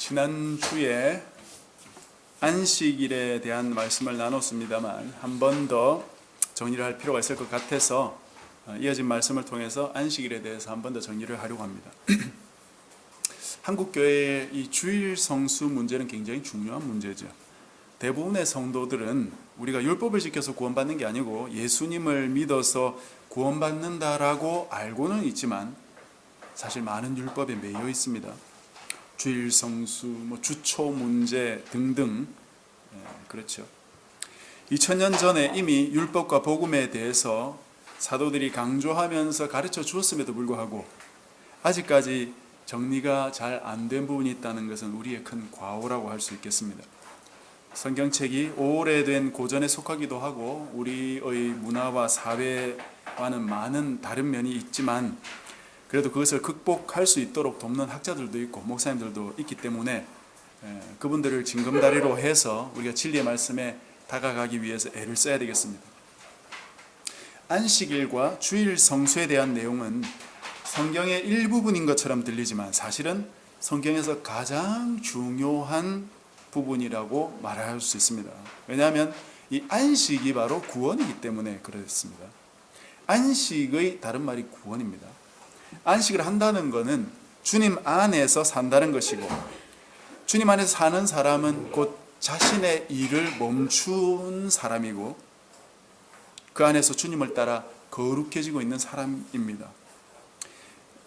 지난주에 안식일에 대한 말씀을 나눴습니다만 한 번 더 정리를 할 필요가 있을 것 같아서 이어진 말씀을 통해서 안식일에 대해서 한 번 더 정리를 하려고 합니다. 한국 교회의 이 주일 성수 문제는 굉장히 중요한 문제죠. 대부분의 성도들은 우리가 율법을 지켜서 구원받는 게 아니고 예수님을 믿어서 구원받는다라고 알고는 있지만 사실 많은 율법에 매여 있습니다. 주일 성수, 주초 문제 등등. 그렇죠. 2000년 전에 이미 율법과 복음에 대해서 사도들이 강조하면서 가르쳐 주었음에도 불구하고 아직까지 정리가 잘 안 된 부분이 있다는 것은 우리의 큰 과오라고 할 수 있겠습니다. 성경책이 오래된 고전에 속하기도 하고 우리의 문화와 사회와는 많은 다른 면이 있지만 그래도 그것을 극복할 수 있도록 돕는 학자들도 있고 목사님들도 있기 때문에 그분들을 징검다리로 해서 우리가 진리의 말씀에 다가가기 위해서 애를 써야 되겠습니다. 안식일과 주일 성수에 대한 내용은 성경의 일부분인 것처럼 들리지만 사실은 성경에서 가장 중요한 부분이라고 말할 수 있습니다. 왜냐하면 이 안식이 바로 구원이기 때문에 그렇습니다. 안식의 다른 말이 구원입니다. 안식을 한다는 것은 주님 안에서 산다는 것이고 주님 안에서 사는 사람은 곧 자신의 일을 멈춘 사람이고 그 안에서 주님을 따라 거룩해지고 있는 사람입니다.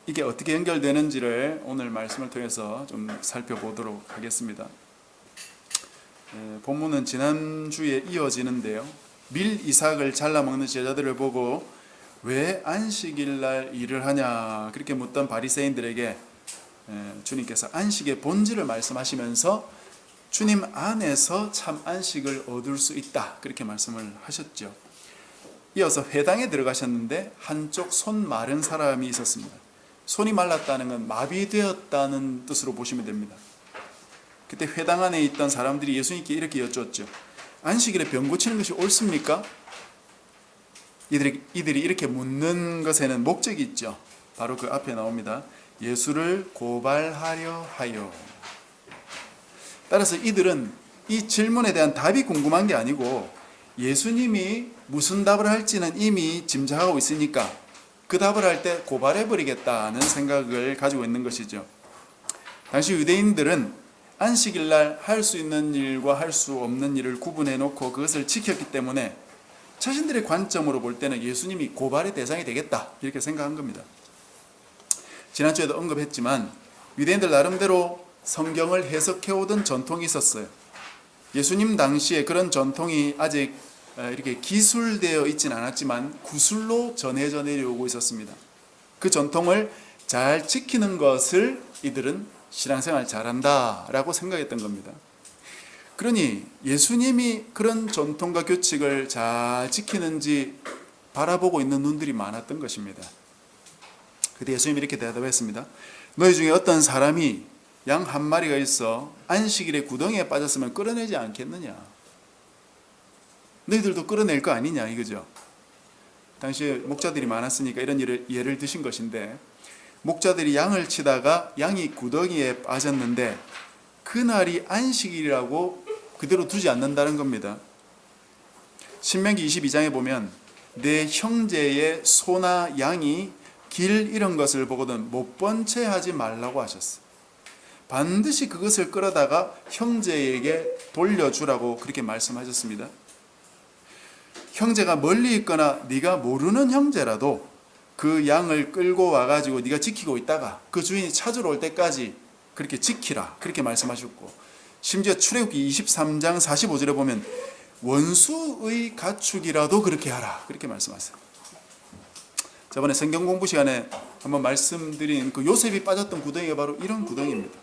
이게 어떻게 연결되는지를 오늘 말씀을 통해서 좀 살펴보도록 하겠습니다. 본문은 지난주에 이어지는데요. 밀 이삭을 잘라먹는 제자들을 보고 왜 안식일 날 일을 하냐 그렇게 묻던 바리새인들에게 주님께서 안식의 본질을 말씀하시면서 주님 안에서 참 안식을 얻을 수 있다 그렇게 말씀을 하셨죠. 이어서 회당에 들어가셨는데 한쪽 손 마른 사람이 있었습니다. 손이 말랐다는 건 마비되었다는 뜻으로 보시면 됩니다. 그때 회당 안에 있던 사람들이 예수님께 이렇게 여쭈었죠. 안식일에 병 고치는 것이 옳습니까? 이들이 이렇게 묻는 것에는 목적이 있죠. 바로 그 앞에 나옵니다. 예수를 고발하려 하여. 따라서 이들은 이 질문에 대한 답이 궁금한 게 아니고 예수님이 무슨 답을 할지는 이미 짐작하고 있으니까 그 답을 할 때 고발해버리겠다는 생각을 가지고 있는 것이죠. 당시 유대인들은 안식일 날 할 수 있는 일과 할 수 없는 일을 구분해 놓고 그것을 지켰기 때문에 자신들의 관점으로 볼 때는 예수님이 고발의 대상이 되겠다 이렇게 생각한 겁니다. 지난주에도 언급했지만 유대인들 나름대로 성경을 해석해오던 전통이 있었어요. 예수님 당시에 그런 전통이 아직 이렇게 기술되어 있진 않았지만 구술로 전해져 내려오고 있었습니다. 그 전통을 잘 지키는 것을 이들은 신앙생활 잘한다라고 생각했던 겁니다. 그러니 예수님이 그런 전통과 규칙을 잘 지키는지 바라보고 있는 눈들이 많았던 것입니다. 그때 예수님이 이렇게 대답했습니다. 너희 중에 어떤 사람이 양 한 마리가 있어 안식일에 구덩이에 빠졌으면 끌어내지 않겠느냐? 너희들도 끌어낼 거 아니냐 이거죠. 당시에 목자들이 많았으니까 이런 예를 드신 것인데 목자들이 양을 치다가 양이 구덩이에 빠졌는데 그날이 안식일이라고 그대로 두지 않는다는 겁니다. 신명기 22장에 보면 내 형제의 소나 양이 길 잃은 것을 보거든 못 본 채 하지 말라고 하셨어. 반드시 그것을 끌어다가 형제에게 돌려주라고 그렇게 말씀하셨습니다. 형제가 멀리 있거나 네가 모르는 형제라도 그 양을 끌고 와가지고 네가 지키고 있다가 그 주인이 찾으러 올 때까지 그렇게 지키라 그렇게 말씀하셨고 심지어 출애굽기 23장 45절에 보면 원수의 가축이라도 그렇게 하라 그렇게 말씀하세요. 저번에 성경 공부 시간에 한번 말씀드린 그 요셉이 빠졌던 구덩이가 바로 이런 구덩이입니다.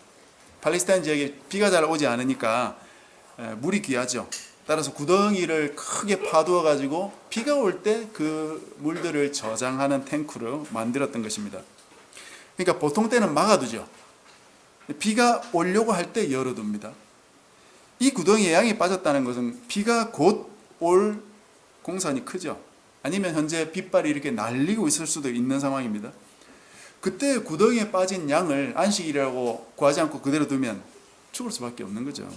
팔레스타인 지역에 비가 잘 오지 않으니까 물이 귀하죠. 따라서 구덩이를 크게 파두어 가지고 비가 올 때 그 물들을 저장하는 탱크로 만들었던 것입니다. 그러니까 보통 때는 막아두죠. 비가 오려고 할 때 열어둡니다. 이 구덩이에 양이 빠졌다는 것은 비가 곧 올 공산이 크죠. 아니면 현재 빗발이 이렇게 날리고 있을 수도 있는 상황입니다. 그때 구덩이에 빠진 양을 안식일이라고 구하지 않고 그대로 두면 죽을 수밖에 없는 거죠.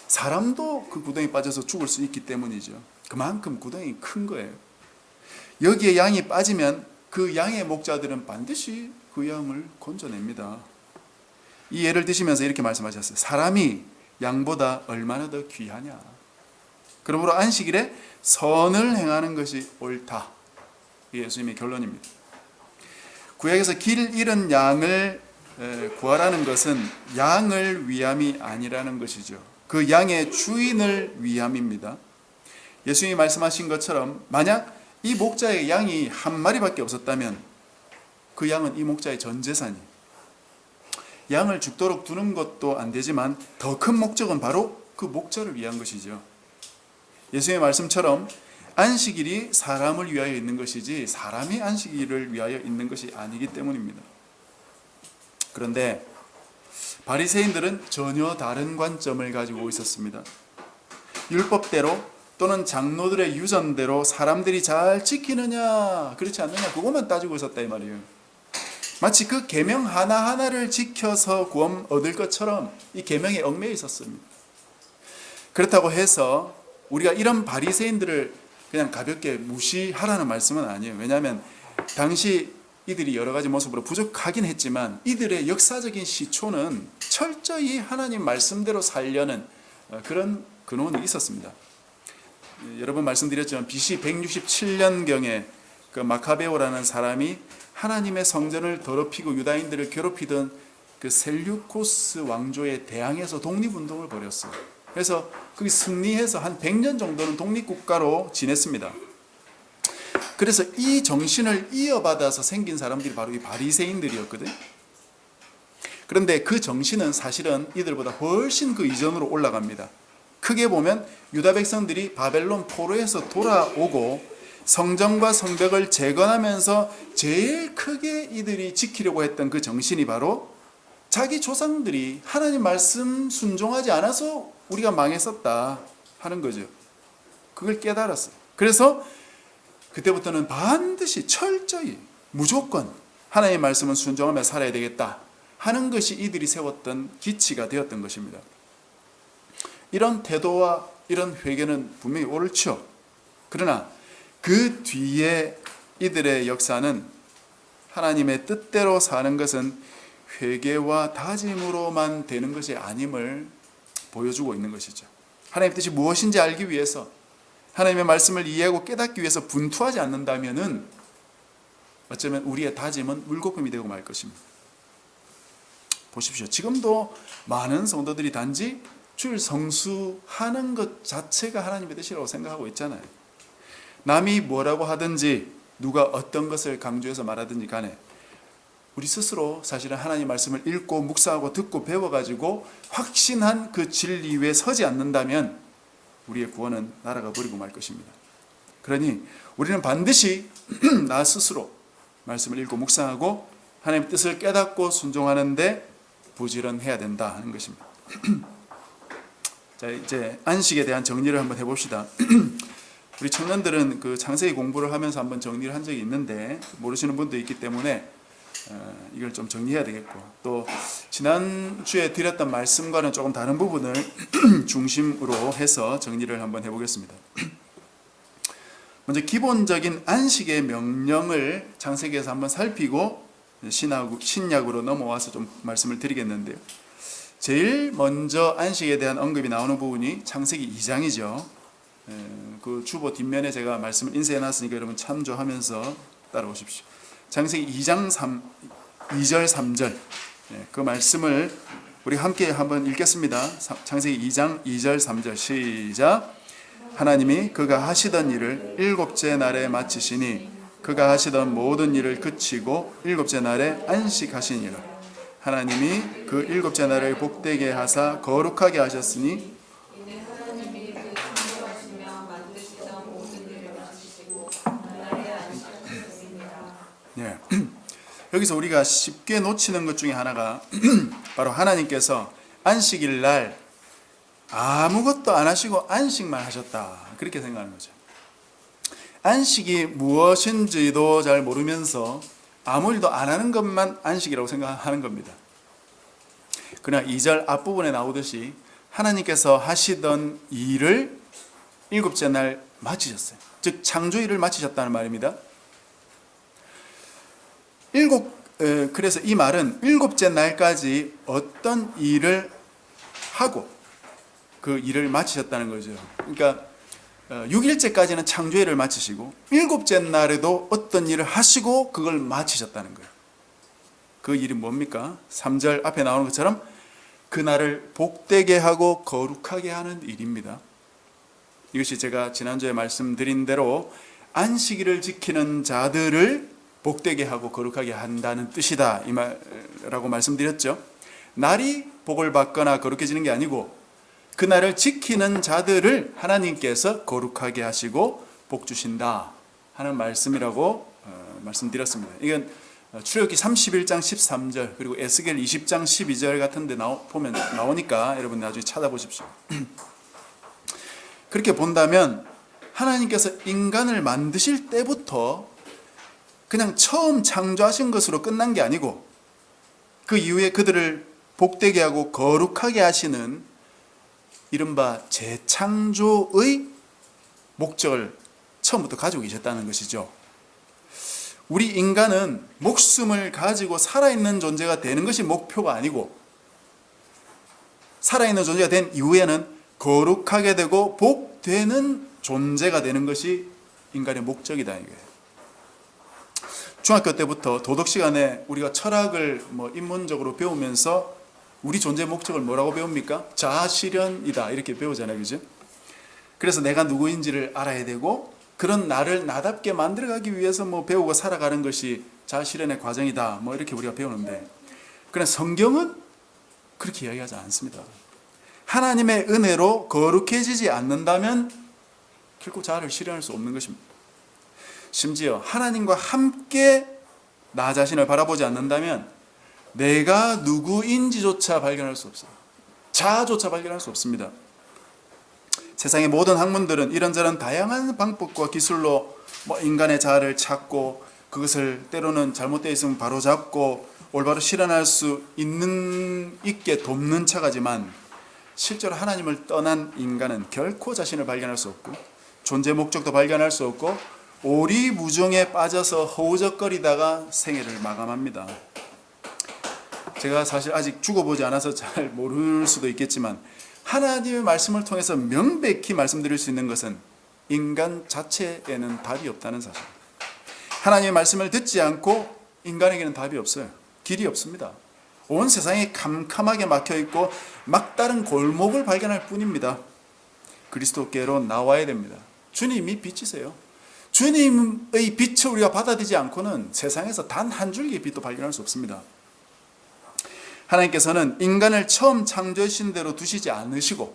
사람도 그 구덩이에 빠져서 죽을 수 있기 때문이죠. 그만큼 구덩이 큰 거예요. 여기에 양이 빠지면 그 양의 목자들은 반드시 그 양을 건져냅니다. 이 예를 드시면서 이렇게 말씀하셨어요. 사람이 양보다 얼마나 더 귀하냐. 그러므로 안식일에 선을 행하는 것이 옳다. 이게 예수님의 결론입니다. 구약에서 길 잃은 양을 구하라는 것은 양을 위함이 아니라는 것이죠. 그 양의 주인을 위함입니다. 예수님이 말씀하신 것처럼 만약 이 목자의 양이 한 마리밖에 없었다면 그 양은 이 목자의 전 재산이, 양을 죽도록 두는 것도 안 되지만 더 큰 목적은 바로 그 목자를 위한 것이죠. 예수님의 말씀처럼 안식일이 사람을 위하여 있는 것이지 사람이 안식일을 위하여 있는 것이 아니기 때문입니다. 그런데 바리새인들은 전혀 다른 관점을 가지고 있었습니다. 율법대로 또는 장로들의 유전대로 사람들이 잘 지키느냐 그렇지 않느냐 그것만 따지고 있었다 이 말이에요. 마치 그 계명 하나하나를 지켜서 구원 얻을 것처럼 이 계명에 얽매여 있었습니다. 그렇다고 해서 우리가 이런 바리새인들을 그냥 가볍게 무시하라는 말씀은 아니에요. 왜냐하면 당시 이들이 여러 가지 모습으로 부족하긴 했지만 이들의 역사적인 시초는 철저히 하나님 말씀대로 살려는 그런 근원이 있었습니다. 여러 번 말씀드렸지만 BC 167년경에 그 마카베오라는 사람이 하나님의 성전을 더럽히고 유다인들을 괴롭히던 그 셀류코스 왕조에 대항해서 독립운동을 벌였어요. 그래서 그게 승리해서 한 100년 정도는 독립국가로 지냈습니다. 그래서 이 정신을 이어받아서 생긴 사람들이 바로 이 바리새인들이었거든요. 그런데 그 정신은 사실은 이들보다 훨씬 그 이전으로 올라갑니다. 크게 보면 유다 백성들이 바벨론 포로에서 돌아오고 성전과 성벽을 재건하면서 제일 크게 이들이 지키려고 했던 그 정신이 바로 자기 조상들이 하나님 말씀 순종하지 않아서 우리가 망했었다 하는 거죠. 그걸 깨달았어요. 그래서 그때부터는 반드시 철저히 무조건 하나님의 말씀은 순종하며 살아야 되겠다 하는 것이 이들이 세웠던 기치가 되었던 것입니다. 이런 태도와 이런 회개는 분명히 옳죠. 그러나 그 뒤에 이들의 역사는 하나님의 뜻대로 사는 것은 회개와 다짐으로만 되는 것이 아님을 보여주고 있는 것이죠. 하나님의 뜻이 무엇인지 알기 위해서 하나님의 말씀을 이해하고 깨닫기 위해서 분투하지 않는다면은 어쩌면 우리의 다짐은 물거품이 되고 말 것입니다. 보십시오. 지금도 많은 성도들이 단지 주일 성수하는 것 자체가 하나님의 뜻이라고 생각하고 있잖아요. 남이 뭐라고 하든지 누가 어떤 것을 강조해서 말하든지 간에 우리 스스로 사실은 하나님 말씀을 읽고 묵상하고 듣고 배워가지고 확신한 그 진리 위에 서지 않는다면 우리의 구원은 날아가 버리고 말 것입니다. 그러니 우리는 반드시 나 스스로 말씀을 읽고 묵상하고 하나님의 뜻을 깨닫고 순종하는데 부지런해야 된다 하는 것입니다. 자, 이제 안식에 대한 정리를 한번 해봅시다. 우리 청년들은 그 창세기 공부를 하면서 한번 정리를 한 적이 있는데 모르시는 분도 있기 때문에 이걸 좀 정리해야 되겠고, 또 지난주에 드렸던 말씀과는 조금 다른 부분을 중심으로 해서 정리를 한번 해보겠습니다. 먼저 기본적인 안식의 명령을 창세기에서 한번 살피고 신약으로 넘어와서 좀 말씀을 드리겠는데요. 제일 먼저 안식에 대한 언급이 나오는 부분이 창세기 2장이죠. 그 주보 뒷면에 제가 말씀을 인쇄해 놨으니까 여러분 참조하면서 따라오십시오. 창세기 2장 2절 3절 그 말씀을 우리 함께 한번 읽겠습니다. 창세기 2장 2절 3절 시작. 하나님이 그가 하시던 일을 일곱째 날에 마치시니 그가 하시던 모든 일을 그치고 일곱째 날에 안식하시니라. 하나님이 그 일곱째 날을 복되게 하사 거룩하게 하셨으니 네. 여기서 우리가 쉽게 놓치는 것 중에 하나가 바로 하나님께서 안식일 날 아무것도 안 하시고 안식만 하셨다 그렇게 생각하는 거죠. 안식이 무엇인지도 잘 모르면서 아무 일도 안 하는 것만 안식이라고 생각하는 겁니다. 그러나 2절 앞부분에 나오듯이 하나님께서 하시던 일을 일곱째 날 마치셨어요. 즉 창조일을 마치셨다는 말입니다. 그래서 이 말은 일곱째 날까지 어떤 일을 하고 그 일을 마치셨다는 거죠. 그러니까 6일째까지는 창조일을 마치시고 일곱째 날에도 어떤 일을 하시고 그걸 마치셨다는 거예요. 그 일이 뭡니까? 3절 앞에 나오는 것처럼 그날을 복되게 하고 거룩하게 하는 일입니다. 이것이 제가 지난주에 말씀드린 대로 안식일을 지키는 자들을 복되게 하고 거룩하게 한다는 뜻이다 이 말이라고 말씀드렸죠. 날이 복을 받거나 거룩해지는 게 아니고 그날을 지키는 자들을 하나님께서 거룩하게 하시고 복 주신다 하는 말씀이라고 말씀드렸습니다. 이건 출애굽기 31장 13절 그리고 에스겔 20장 12절 같은 데 보면 나오니까 여러분 나중에 찾아보십시오. 그렇게 본다면 하나님께서 인간을 만드실 때부터 그냥 처음 창조하신 것으로 끝난 게 아니고 그 이후에 그들을 복되게 하고 거룩하게 하시는 이른바 재창조의 목적을 처음부터 가지고 계셨다는 것이죠. 우리 인간은 목숨을 가지고 살아있는 존재가 되는 것이 목표가 아니고 살아있는 존재가 된 이후에는 거룩하게 되고 복되는 존재가 되는 것이 인간의 목적이다 이거예요. 중학교 때부터 도덕 시간에 우리가 철학을 인문적으로 배우면서 우리 존재의 목적을 뭐라고 배웁니까? 자아실현이다 이렇게 배우잖아요, 그죠? 그래서 내가 누구인지를 알아야 되고 그런 나를 나답게 만들어가기 위해서 배우고 살아가는 것이 자아실현의 과정이다 이렇게 우리가 배우는데 그러나 성경은 그렇게 이야기하지 않습니다. 하나님의 은혜로 거룩해지지 않는다면 결코 자아를 실현할 수 없는 것입니다. 심지어 하나님과 함께 나 자신을 바라보지 않는다면 내가 누구인지조차 발견할 수 없어요. 자아조차 발견할 수 없습니다. 세상의 모든 학문들은 이런저런 다양한 방법과 기술로 인간의 자아를 찾고 그것을 때로는 잘못되어 있으면 바로잡고 올바로 실현할 수 있게 돕는 차가지만 실제로 하나님을 떠난 인간은 결코 자신을 발견할 수 없고 존재 목적도 발견할 수 없고 오리무중에 빠져서 허우적거리다가 생애를 마감합니다. 제가 사실 아직 죽어보지 않아서 잘 모를 수도 있겠지만 하나님의 말씀을 통해서 명백히 말씀드릴 수 있는 것은 인간 자체에는 답이 없다는 사실. 하나님의 말씀을 듣지 않고 인간에게는 답이 없어요. 길이 없습니다. 온 세상이 캄캄하게 막혀있고 막다른 골목을 발견할 뿐입니다. 그리스도께로 나와야 됩니다. 주님이 빛이세요. 주님의 빛을 우리가 받아들이지 않고는 세상에서 단 한 줄기의 빛도 발견할 수 없습니다. 하나님께서는 인간을 처음 창조하신 대로 두시지 않으시고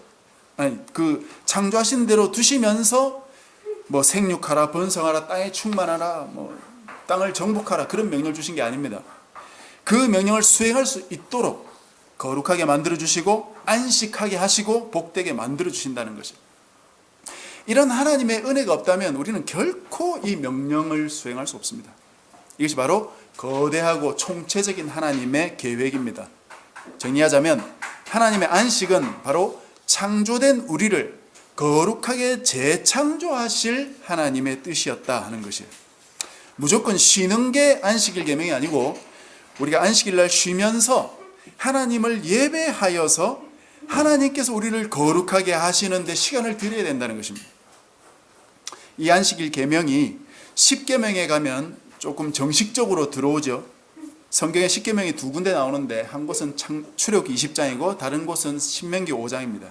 그 창조하신 대로 두시면서 생육하라 번성하라 땅에 충만하라 땅을 정복하라 그런 명령을 주신 게 아닙니다. 그 명령을 수행할 수 있도록 거룩하게 만들어 주시고 안식하게 하시고 복되게 만들어 주신다는 것이죠. 이런 하나님의 은혜가 없다면 우리는 결코 이 명령을 수행할 수 없습니다. 이것이 바로 거대하고 총체적인 하나님의 계획입니다. 정리하자면 하나님의 안식은 바로 창조된 우리를 거룩하게 재창조하실 하나님의 뜻이었다 하는 것이에요. 무조건 쉬는 게 안식일 계명이 아니고 우리가 안식일 날 쉬면서 하나님을 예배하여서 하나님께서 우리를 거룩하게 하시는 데 시간을 드려야 된다는 것입니다. 이 안식일 계명이 10계명에 가면 조금 정식적으로 들어오죠. 성경에 10계명이 두 군데 나오는데 한 곳은 출애굽기 20장이고 다른 곳은 신명기 5장입니다.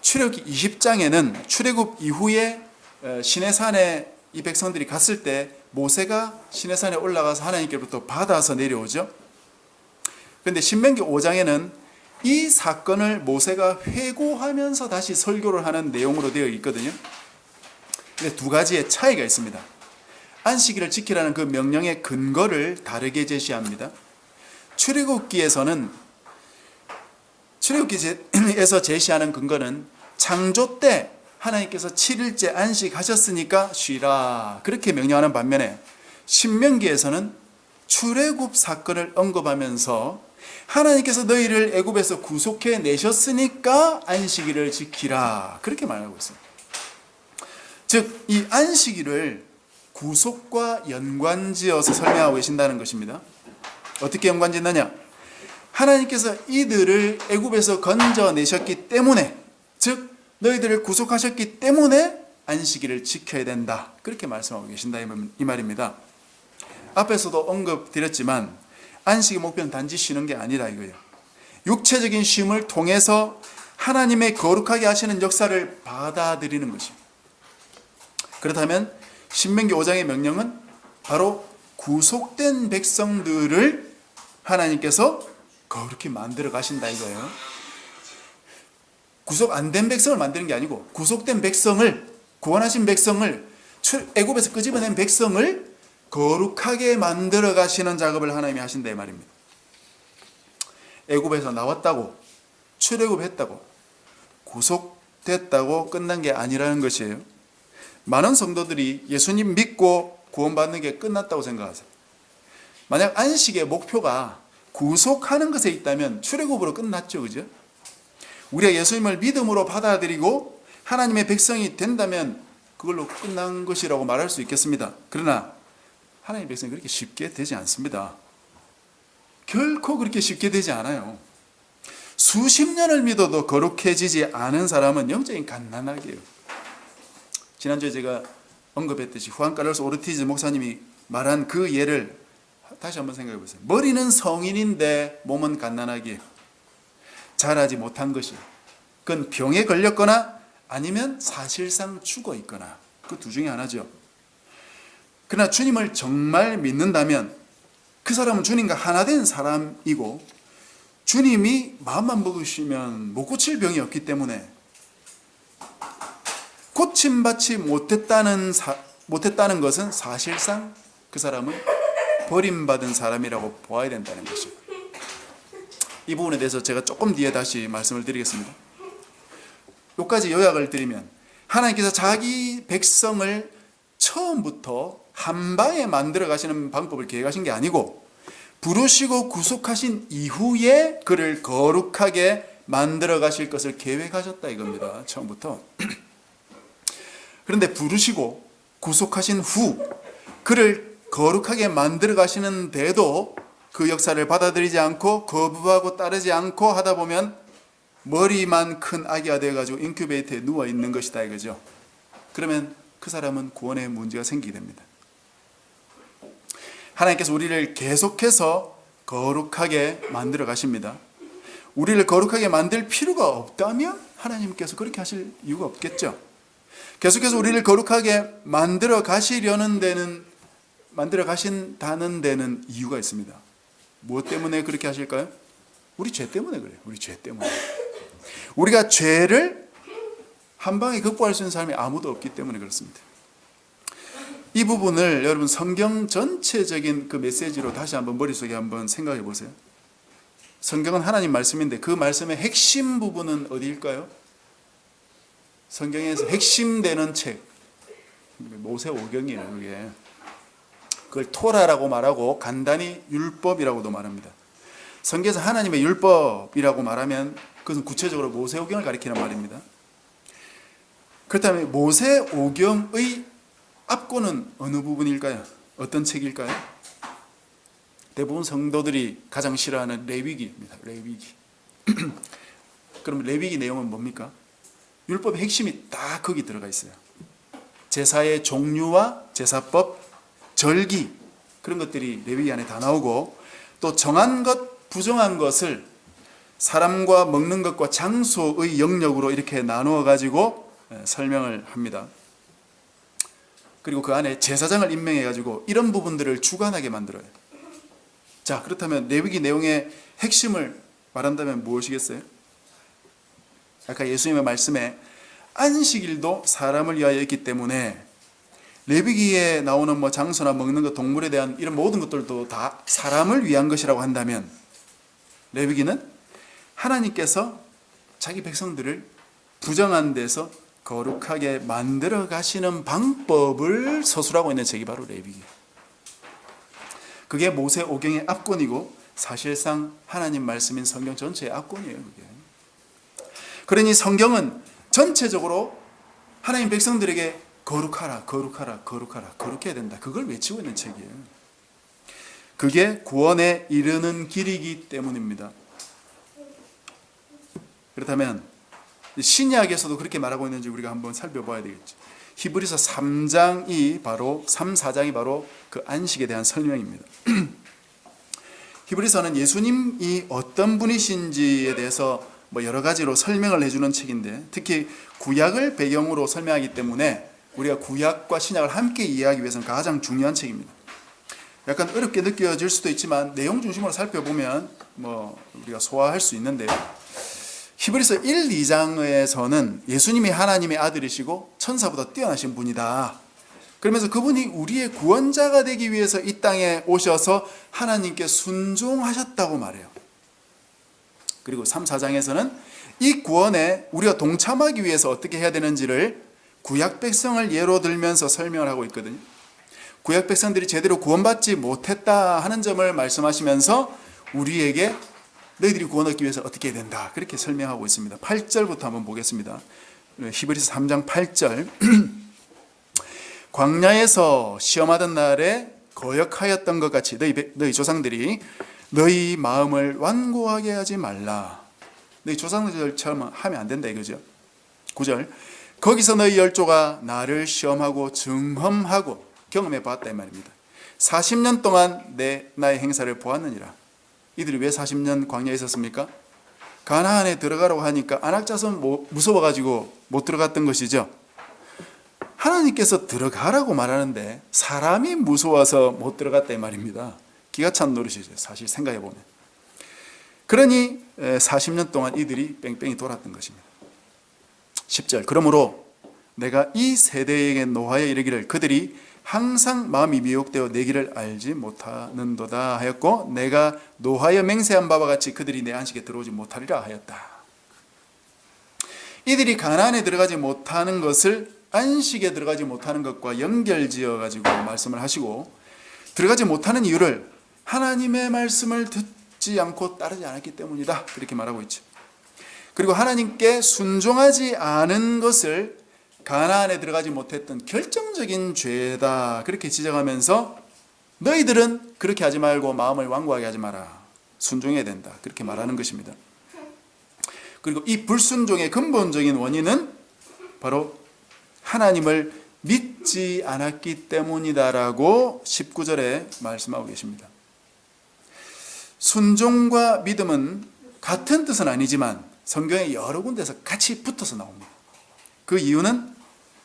출애굽기 20장에는 출애굽 이후에 시내산에 이 백성들이 갔을 때 모세가 시내산에 올라가서 하나님께로부터 받아서 내려오죠. 그런데 신명기 5장에는 이 사건을 모세가 회고하면서 다시 설교를 하는 내용으로 되어 있거든요. 근데 두 가지의 차이가 있습니다. 안식일을 지키라는 그 명령의 근거를 다르게 제시합니다. 출애굽기에서 제시하는 근거는 창조 때 하나님께서 7일째 안식하셨으니까 쉬라 그렇게 명령하는 반면에 신명기에서는 출애굽 사건을 언급하면서 하나님께서 너희를 애굽에서 구속해 내셨으니까 안식일을 지키라. 그렇게 말하고 있어요. 즉, 이 안식일을 구속과 연관지어서 설명하고 계신다는 것입니다. 어떻게 연관짓느냐? 하나님께서 이들을 애굽에서 건져내셨기 때문에, 즉 너희들을 구속하셨기 때문에 안식일을 지켜야 된다. 그렇게 말씀하고 계신다 이 말입니다. 앞에서도 언급드렸지만 안식의 목표는 단지 쉬는 게 아니라 이거예요. 육체적인 쉼을 통해서 하나님의 거룩하게 하시는 역사를 받아들이는 것입니다. 그렇다면 신명기 5장의 명령은 바로 구속된 백성들을 하나님께서 거룩히 만들어 가신다 이거예요. 구속 안 된 백성을 만드는 게 아니고 구속된 백성을, 구원하신 백성을, 애굽에서 끄집어낸 백성을 거룩하게 만들어 가시는 작업을 하나님이 하신다 이 말입니다. 애굽에서 나왔다고, 출애굽했다고, 구속됐다고 끝난 게 아니라는 것이에요. 많은 성도들이 예수님 믿고 구원받는 게 끝났다고 생각하세요. 만약 안식의 목표가 구속하는 것에 있다면 출애굽으로 끝났죠, 그죠? 우리가 예수님을 믿음으로 받아들이고 하나님의 백성이 된다면 그걸로 끝난 것이라고 말할 수 있겠습니다. 그러나 하나님의 백성이 그렇게 쉽게 되지 않습니다. 결코 그렇게 쉽게 되지 않아요. 수십 년을 믿어도 거룩해지지 않은 사람은 영적인 갓난아기예요. 지난주에 제가 언급했듯이 후안 카를로스 오르티즈 목사님이 말한 그 예를 다시 한번 생각해 보세요. 머리는 성인인데 몸은 갓난아기예요. 자라지 못한 것이, 그건 병에 걸렸거나 아니면 사실상 죽어 있거나 그 두 중에 하나죠. 그러나 주님을 정말 믿는다면 그 사람은 주님과 하나 된 사람이고 주님이 마음만 먹으시면 못 고칠 병이 없기 때문에 고침받지 못했다는 것은 사실상 그 사람은 버림받은 사람이라고 보아야 된다는 것이죠. 이 부분에 대해서 제가 조금 뒤에 다시 말씀을 드리겠습니다. 여기까지 요약을 드리면 하나님께서 자기 백성을 처음부터 한 방에 만들어 가시는 방법을 계획하신 게 아니고 부르시고 구속하신 이후에 그를 거룩하게 만들어 가실 것을 계획하셨다 이겁니다. 처음부터. 그런데 부르시고 구속하신 후 그를 거룩하게 만들어 가시는데도 그 역사를 받아들이지 않고 거부하고 따르지 않고 하다 보면 머리만 큰 아기가 되어가지고 인큐베이터에 누워 있는 것이다 이거죠. 그러면 그 사람은 구원에 문제가 생기게 됩니다. 하나님께서 우리를 계속해서 거룩하게 만들어 가십니다. 우리를 거룩하게 만들 필요가 없다면 하나님께서 그렇게 하실 이유가 없겠죠. 계속해서 우리를 거룩하게 만들어 가신다는 데는 이유가 있습니다. 무엇 때문에 그렇게 하실까요? 우리 죄 때문에 그래요. 우리 죄 때문에. 우리가 죄를 한 방에 극복할 수 있는 사람이 아무도 없기 때문에 그렇습니다. 이 부분을 여러분 성경 전체적인 그 메시지로 다시 한번 머릿속에 한번 생각해 보세요. 성경은 하나님 말씀인데 그 말씀의 핵심 부분은 어디일까요? 성경에서 핵심되는 책 모세오경이에요. 그게. 그걸 토라라고 말하고 간단히 율법이라고도 말합니다. 성경에서 하나님의 율법이라고 말하면 그것은 구체적으로 모세오경을 가리키는 말입니다. 그렇다면 모세오경의 앞권은 어느 부분일까요? 어떤 책일까요? 대부분 성도들이 가장 싫어하는 레위기입니다. 레위기. 그럼 레위기 내용은 뭡니까? 율법의 핵심이 딱 거기 들어가 있어요. 제사의 종류와 제사법, 절기 그런 것들이 레위기 안에 다 나오고 또 정한 것, 부정한 것을 사람과 먹는 것과 장소의 영역으로 이렇게 나누어 가지고 설명을 합니다. 그리고 그 안에 제사장을 임명해 가지고 이런 부분들을 주관하게 만들어요. 자, 그렇다면 레위기 내용의 핵심을 말한다면 무엇이겠어요? 아까 예수님의 말씀에 안식일도 사람을 위하여 있기 때문에 레위기에 나오는 뭐 장소나 먹는 것, 동물에 대한 이런 모든 것들도 다 사람을 위한 것이라고 한다면 레위기는 하나님께서 자기 백성들을 부정한 데서 거룩하게 만들어 가시는 방법을 서술하고 있는 책이 바로 레위기. 그게 모세오경의 앞권이고 사실상 하나님 말씀인 성경 전체의 압권이에요, 그게. 그러니 성경은 전체적으로 하나님 백성들에게 거룩하라, 거룩하라, 거룩하라, 거룩해야 된다, 그걸 외치고 있는 책이에요. 그게 구원에 이르는 길이기 때문입니다. 그렇다면 신약에서도 그렇게 말하고 있는지 우리가 한번 살펴봐야 되겠죠. 히브리서 3장이 바로 3, 4장이 바로 그 안식에 대한 설명입니다. 히브리서는 예수님이 어떤 분이신지에 대해서 여러 가지로 설명을 해주는 책인데, 특히 구약을 배경으로 설명하기 때문에 우리가 구약과 신약을 함께 이해하기 위해서는 가장 중요한 책입니다. 약간 어렵게 느껴질 수도 있지만 내용 중심으로 살펴보면 우리가 소화할 수 있는데요. 히브리서 1, 2장에서는 예수님이 하나님의 아들이시고 천사보다 뛰어나신 분이다. 그러면서 그분이 우리의 구원자가 되기 위해서 이 땅에 오셔서 하나님께 순종하셨다고 말해요. 그리고 3, 4장에서는 이 구원에 우리가 동참하기 위해서 어떻게 해야 되는지를 구약 백성을 예로 들면서 설명을 하고 있거든요. 구약 백성들이 제대로 구원받지 못했다 하는 점을 말씀하시면서 우리에게 너희들이 구원 얻기 위해서 어떻게 해야 된다, 그렇게 설명하고 있습니다. 8절부터 한번 보겠습니다. 히브리서 3장 8절. 광야에서 시험하던 날에 거역하였던 것 같이 너희 조상들이 너희 마음을 완고하게 하지 말라. 너희 조상들처럼 하면 안 된다 이거죠. 9절. 거기서 너희 열조가 나를 시험하고 증험하고 경험해 봤다 이 말입니다. 40년 동안 나의 행사를 보았느니라. 이들이 왜 40년 광야에 있었습니까? 가나안에 들어가라고 하니까 안악자손 무서워가지고 못 들어갔던 것이죠. 하나님께서 들어가라고 말하는데 사람이 무서워서 못 들어갔다 이 말입니다. 기가 찬 노릇이죠, 사실 생각해 보면. 그러니 40년 동안 이들이 뺑뺑이 돌았던 것입니다. 10절. 그러므로 내가 이 세대에게 노하여 이르기를 그들이 항상 마음이 미혹되어 내 길을 알지 못하는도다 하였고, 내가 노하여 맹세한 바와 같이 그들이 내 안식에 들어오지 못하리라 하였다. 이들이 가나안에 들어가지 못하는 것을 안식에 들어가지 못하는 것과 연결지어 가지고 말씀을 하시고, 들어가지 못하는 이유를 하나님의 말씀을 듣지 않고 따르지 않았기 때문이다, 그렇게 말하고 있죠. 그리고 하나님께 순종하지 않은 것을 가나안에 들어가지 못했던 결정적인 죄다, 그렇게 지적하면서 너희들은 그렇게 하지 말고 마음을 완고하게 하지 마라, 순종해야 된다, 그렇게 말하는 것입니다. 그리고 이 불순종의 근본적인 원인은 바로 하나님을 믿지 않았기 때문이다라고 19절에 말씀하고 계십니다. 순종과 믿음은 같은 뜻은 아니지만 성경에 여러 군데서 같이 붙어서 나옵니다. 그 이유는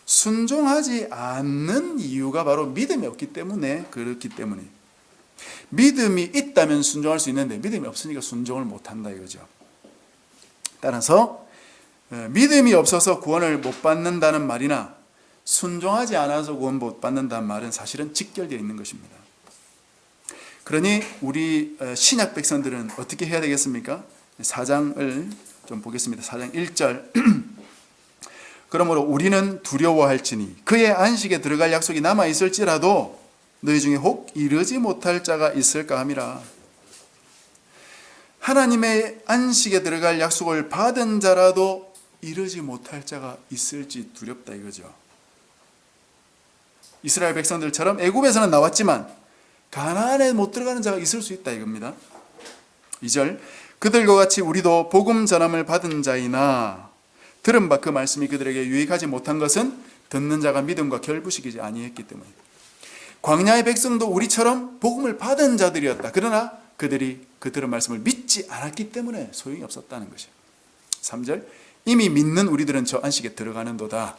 순종하지 않는 이유가 바로 믿음이 없기 때문에 그렇기 때문에, 믿음이 있다면 순종할 수 있는데 믿음이 없으니까 순종을 못한다 이거죠. 따라서 믿음이 없어서 구원을 못 받는다는 말이나 순종하지 않아서 구원 못 받는다는 말은 사실은 직결되어 있는 것입니다. 그러니 우리 신약 백성들은 어떻게 해야 되겠습니까? 4장을 좀 보겠습니다. 4장 1절. 그러므로 우리는 두려워할지니 그의 안식에 들어갈 약속이 남아있을지라도 너희 중에 혹 이르지 못할 자가 있을까 함이라. 하나님의 안식에 들어갈 약속을 받은 자라도 이르지 못할 자가 있을지 두렵다 이거죠. 이스라엘 백성들처럼 애굽에서는 나왔지만 가나안에 못 들어가는 자가 있을 수 있다 이겁니다. 2절. 그들과 같이 우리도 복음 전함을 받은 자이나 들은 바 그 말씀이 그들에게 유익하지 못한 것은 듣는 자가 믿음과 결부시키지 아니했기 때문입니다. 광야의 백성도 우리처럼 복음을 받은 자들이었다. 그러나 그들이 그 들은 말씀을 믿지 않았기 때문에 소용이 없었다는 것이에요. 3절. 이미 믿는 우리들은 저 안식에 들어가는도다.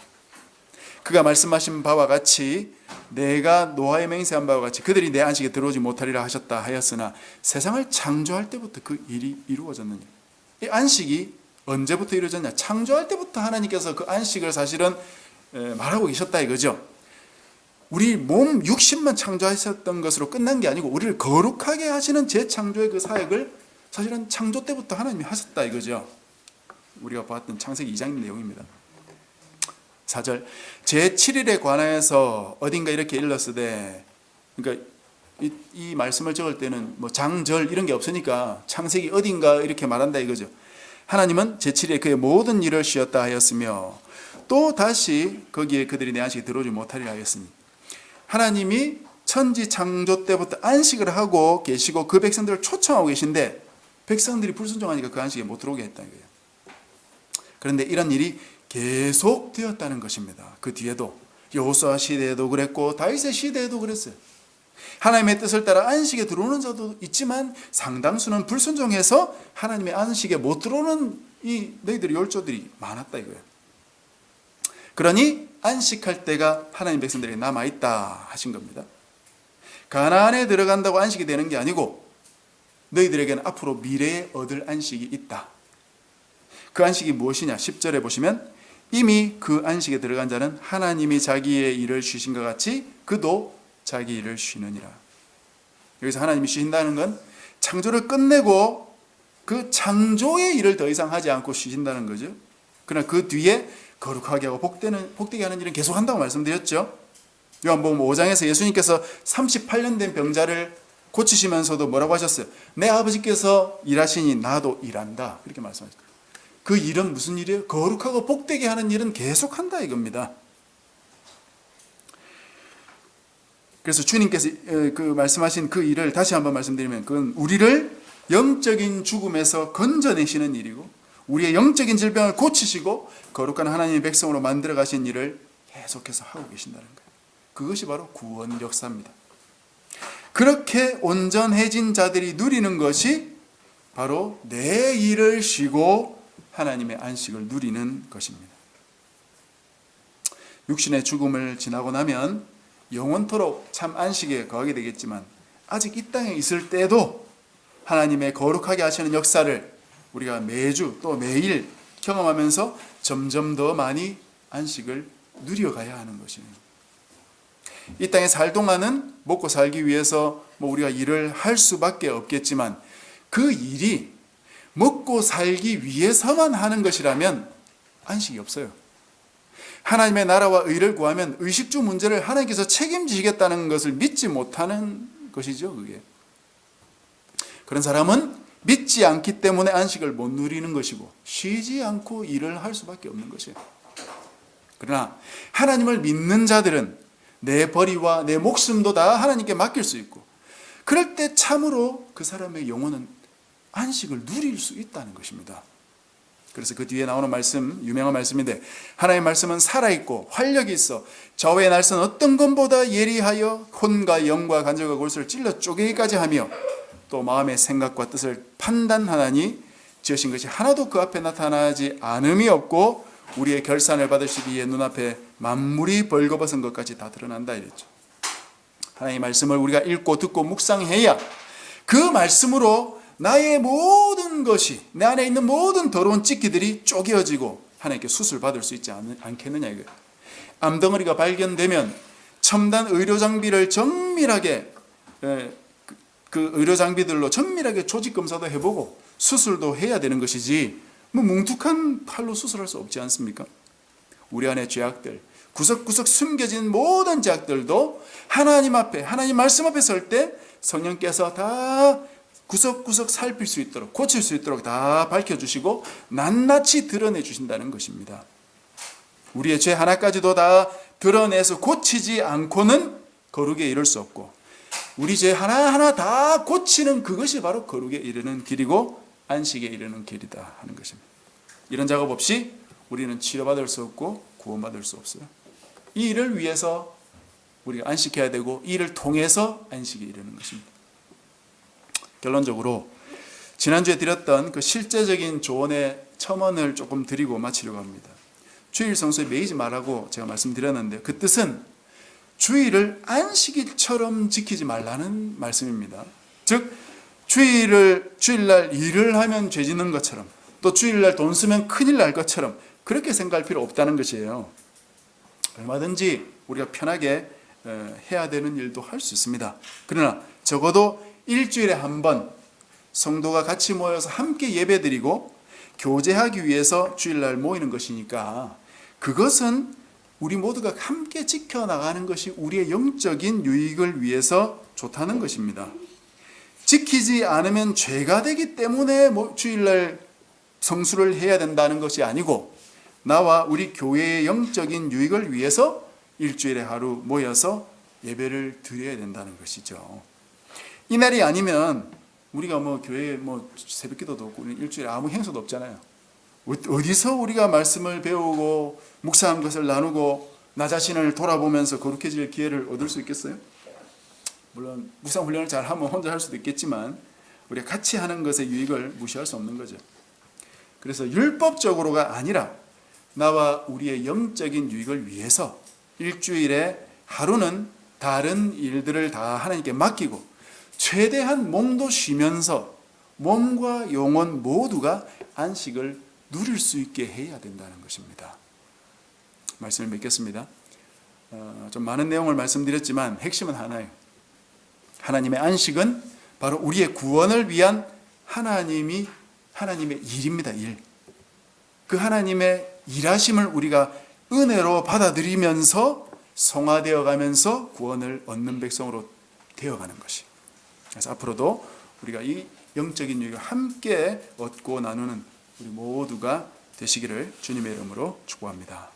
그가 말씀하신 바와 같이 내가 노아에 맹세한 바와 같이 그들이 내 안식에 들어오지 못하리라 하셨다 하였으나 세상을 창조할 때부터 그 일이 이루어졌느냐. 이 안식이 언제부터 이루어졌냐? 창조할 때부터 하나님께서 그 안식을 사실은 말하고 계셨다 이거죠. 우리 몸 육신만 창조하셨던 것으로 끝난 게 아니고 우리를 거룩하게 하시는 재창조의 그 사역을 사실은 창조 때부터 하나님이 하셨다 이거죠. 우리가 봤던 창세기 2장 내용입니다. 4절. 제7일에 관하여서 어딘가 이렇게 일렀으되, 그러니까 이 말씀을 적을 때는 뭐 장절 이런 게 없으니까 창세기 어딘가 이렇게 말한다 이거죠. 하나님은 제7일에 그의 모든 일을 쉬었다 하였으며 또 다시 거기에 그들이 내 안식에 들어오지 못하리라 하였으니, 하나님이 천지 창조 때부터 안식을 하고 계시고 그 백성들을 초청하고 계신데 백성들이 불순종하니까 그 안식에 못 들어오게 했다는 거예요. 그런데 이런 일이 계속되었다는 것입니다. 그 뒤에도 여호수아 시대에도 그랬고 다윗의 시대에도 그랬어요. 하나님의 뜻을 따라 안식에 들어오는 자도 있지만 상당수는 불순종해서 하나님의 안식에 못 들어오는 이 너희들의 율조들이 많았다 이거예요. 그러니 안식할 때가 하나님 백성들에게 남아있다 하신 겁니다. 가나안에 들어간다고 안식이 되는 게 아니고 너희들에게는 앞으로 미래에 얻을 안식이 있다. 그 안식이 무엇이냐? 10절에 보시면 이미 그 안식에 들어간 자는 하나님이 자기의 일을 쉬신 것 같이 그도 자기 일을 쉬느니라. 여기서 하나님이 쉬신다는 건 창조를 끝내고 그 창조의 일을 더 이상 하지 않고 쉬신다는 거죠. 그러나 그 뒤에 거룩하게 하고 복되게 하는 일은 계속한다고 말씀드렸죠. 요한복음 5장에서 예수님께서 38년 된 병자를 고치시면서도 뭐라고 하셨어요? 내 아버지께서 일하시니 나도 일한다. 이렇게 말씀하셨어요. 그 일은 무슨 일이에요? 거룩하고 복되게 하는 일은 계속한다 이겁니다. 그래서 주님께서 그 말씀하신 그 일을 다시 한번 말씀드리면 그건 우리를 영적인 죽음에서 건져내시는 일이고 우리의 영적인 질병을 고치시고 거룩한 하나님의 백성으로 만들어 가신 일을 계속해서 하고 계신다는 거예요. 그것이 바로 구원 역사입니다. 그렇게 온전해진 자들이 누리는 것이 바로 내 일을 쉬고 하나님의 안식을 누리는 것입니다. 육신의 죽음을 지나고 나면 영원토록 참 안식에 거하게 되겠지만 아직 이 땅에 있을 때도 하나님의 거룩하게 하시는 역사를 우리가 매주 또 매일 경험하면서 점점 더 많이 안식을 누려가야 하는 것입니다. 이 땅에 살 동안은 먹고 살기 위해서 우리가 일을 할 수밖에 없겠지만 그 일이 먹고 살기 위해서만 하는 것이라면 안식이 없어요. 하나님의 나라와 의를 구하면 의식주 문제를 하나님께서 책임지시겠다는 것을 믿지 못하는 것이죠. 그게. 그런 사람은 믿지 않기 때문에 안식을 못 누리는 것이고 쉬지 않고 일을 할 수밖에 없는 것이에요. 그러나 하나님을 믿는 자들은 내 벌이와 내 목숨도 다 하나님께 맡길 수 있고 그럴 때 참으로 그 사람의 영혼은 안식을 누릴 수 있다는 것입니다. 그래서 그 뒤에 나오는 말씀, 유명한 말씀인데 하나님의 말씀은 살아있고 활력이 있어 좌우의 날선 어떤 것보다 예리하여 혼과 영과 간절과 골수를 찔러 쪼개기까지 하며 또 마음의 생각과 뜻을 판단하나니 지으신 것이 하나도 그 앞에 나타나지 않음이 없고 우리의 결산을 받으시기에 눈앞에 만물이 벌거벗은 것까지 다 드러난다 이랬죠. 하나님의 말씀을 우리가 읽고 듣고 묵상해야 그 말씀으로 나의 모든 것이 내 안에 있는 모든 더러운 찌기들이 쪼개어지고 하나님께 수술받을 수 있지 않겠느냐 이거예요. 암덩어리가 발견되면 첨단 의료장비를 정밀하게 그 의료장비들로 정밀하게 조직검사도 해보고 수술도 해야 되는 것이지 뭉툭한 팔로 수술할 수 없지 않습니까? 우리 안에 죄악들 구석구석 숨겨진 모든 죄악들도 하나님 앞에 하나님 말씀 앞에 설 때 성령께서 다 구석구석 살필 수 있도록 고칠 수 있도록 다 밝혀주시고 낱낱이 드러내 주신다는 것입니다. 우리의 죄 하나까지도 다 드러내서 고치지 않고는 거룩에 이를 수 없고 우리 죄 하나하나 다 고치는 그것이 바로 거룩에 이르는 길이고 안식에 이르는 길이다 하는 것입니다. 이런 작업 없이 우리는 치료받을 수 없고 구원받을 수 없어요. 이 일을 위해서 우리가 안식해야 되고 이 일을 통해서 안식에 이르는 것입니다. 결론적으로 지난주에 드렸던 그 실제적인 조언의 첨언을 조금 드리고 마치려고 합니다. 주일 성수에 매이지 말라고 제가 말씀드렸는데 그 뜻은 주일을 안식일처럼 지키지 말라는 말씀입니다. 즉 주일날 일을 하면 죄 짓는 것처럼 또 주일날 돈 쓰면 큰일 날 것처럼 그렇게 생각할 필요 없다는 것이에요. 얼마든지 우리가 편하게 해야 되는 일도 할 수 있습니다. 그러나 적어도 일주일에 한 번 성도가 같이 모여서 함께 예배드리고 교제하기 위해서 주일날 모이는 것이니까 그것은 우리 모두가 함께 지켜나가는 것이 우리의 영적인 유익을 위해서 좋다는 것입니다. 지키지 않으면 죄가 되기 때문에 주일날 성수를 해야 된다는 것이 아니고 나와 우리 교회의 영적인 유익을 위해서 일주일에 하루 모여서 예배를 드려야 된다는 것이죠. 이날이 아니면 우리가 교회에 새벽기도도 없고 일주일에 아무 행사도 없잖아요. 어디서 우리가 말씀을 배우고 묵상한 것을 나누고 나 자신을 돌아보면서 거룩해질 기회를 얻을 수 있겠어요? 물론 묵상 훈련을 잘하면 혼자 할 수도 있겠지만 우리가 같이 하는 것의 유익을 무시할 수 없는 거죠. 그래서 율법적으로가 아니라 나와 우리의 영적인 유익을 위해서 일주일에 하루는 다른 일들을 다 하나님께 맡기고 최대한 몸도 쉬면서 몸과 영혼 모두가 안식을 누릴 수 있게 해야 된다는 것입니다. 말씀을 맺겠습니다. 좀 많은 내용을 말씀드렸지만 핵심은 하나예요. 하나님의 안식은 바로 우리의 구원을 위한 하나님의 일입니다. 일. 그 하나님의 일하심을 우리가 은혜로 받아들이면서 성화되어 가면서 구원을 얻는 백성으로 되어가는 것이. 그래서 앞으로도 우리가 이 영적인 유익을 함께 얻고 나누는 우리 모두가 되시기를 주님의 이름으로 축복합니다.